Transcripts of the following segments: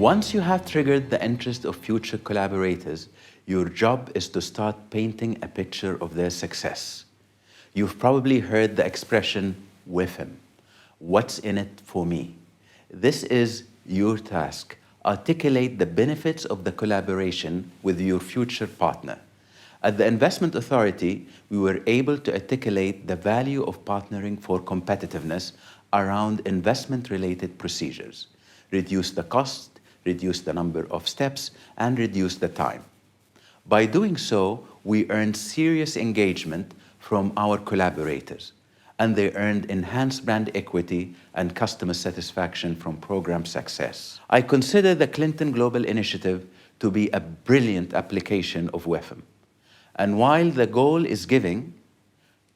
Once you have triggered the interest of future collaborators, your job is to start painting a picture of their success. You've probably heard the expression, with him. What's in it for me? This is your task. Articulate the benefits of the collaboration with your future partner. At the Investment Authority, we were able to articulate the value of partnering for competitiveness around investment-related procedures, reduce the cost, reduce the number of steps, and reduce the time. By doing so, we earned serious engagement from our collaborators, and they earned enhanced brand equity and customer satisfaction from program success. I consider the Clinton Global Initiative to be a brilliant application of WEFM. And while the goal is giving,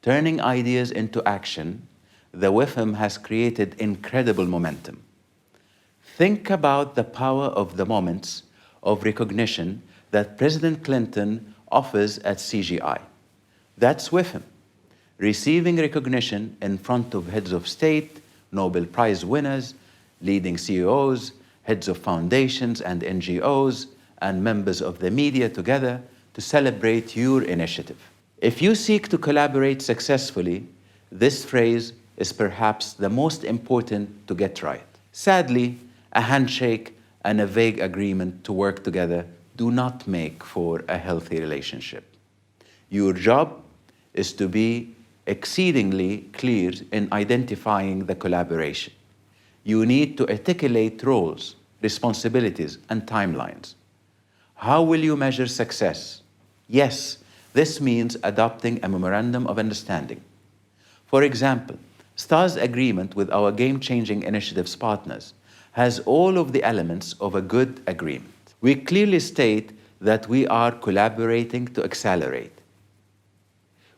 turning ideas into action, the WEFM has created incredible momentum. Think about the power of the moments of recognition that President Clinton offers at CGI. That's WEFM. Receiving recognition in front of heads of state, Nobel Prize winners, leading CEOs, heads of foundations and NGOs, and members of the media together to celebrate your initiative. If you seek to collaborate successfully, this phrase is perhaps the most important to get right. Sadly, a handshake and a vague agreement to work together do not make for a healthy relationship. Your job is to be exceedingly clear in identifying the collaboration. You need to articulate roles, responsibilities, and timelines. How will you measure success? Yes, this means adopting a memorandum of understanding. For example, STAR's agreement with our game-changing initiatives partners has all of the elements of a good agreement. We clearly state that we are collaborating to accelerate.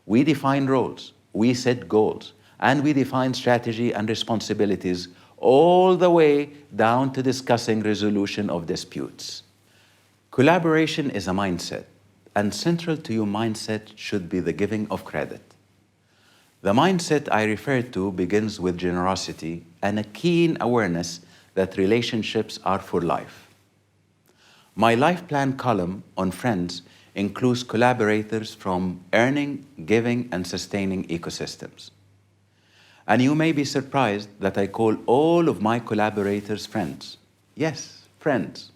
We define roles, we set goals, and we define strategy and responsibilities all the way down to discussing resolution of disputes. Collaboration is a mindset, and central to your mindset should be the giving of credit. The mindset I refer to begins with generosity and a keen awareness that relationships are for life. My life plan column on friends includes collaborators from earning, giving, and sustaining ecosystems. And you may be surprised that I call all of my collaborators friends. Yes, friends.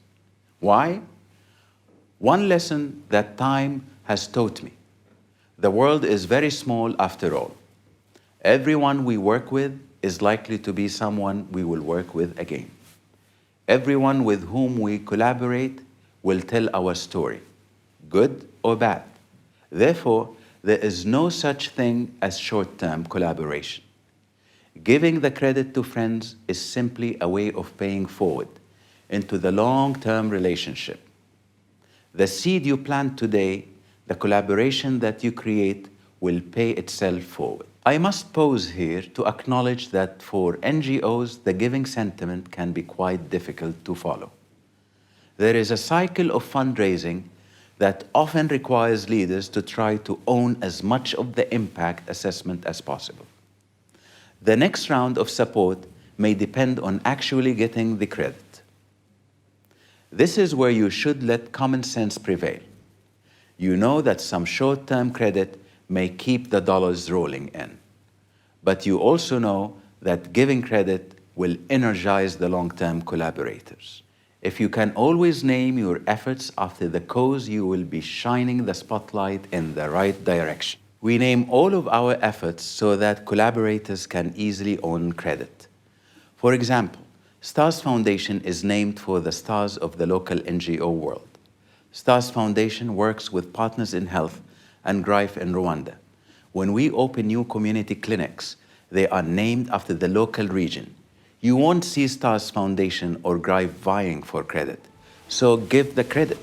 Why? One lesson that time has taught me. The world is very small after all. Everyone we work with is likely to be someone we will work with again. Everyone with whom we collaborate will tell our story, good or bad. Therefore, there is no such thing as short-term collaboration. Giving the credit to friends is simply a way of paying forward into the long-term relationship. The seed you plant today, the collaboration that you create, will pay itself forward. I must pause here to acknowledge that for NGOs, the giving sentiment can be quite difficult to follow. There is a cycle of fundraising that often requires leaders to try to own as much of the impact assessment as possible. The next round of support may depend on actually getting the credit. This is where you should let common sense prevail. You know that some short-term credit may keep the dollars rolling in, but you also know that giving credit will energize the long-term collaborators. If you can always name your efforts after the cause, you will be shining the spotlight in the right direction. We name all of our efforts so that collaborators can easily own credit. For example, STARS Foundation is named for the stars of the local NGO world. STARS Foundation works with partners in health and GRIFE in Rwanda. When we open new community clinics, they are named after the local region. You won't see STARS Foundation or GRIFE vying for credit, so give the credit.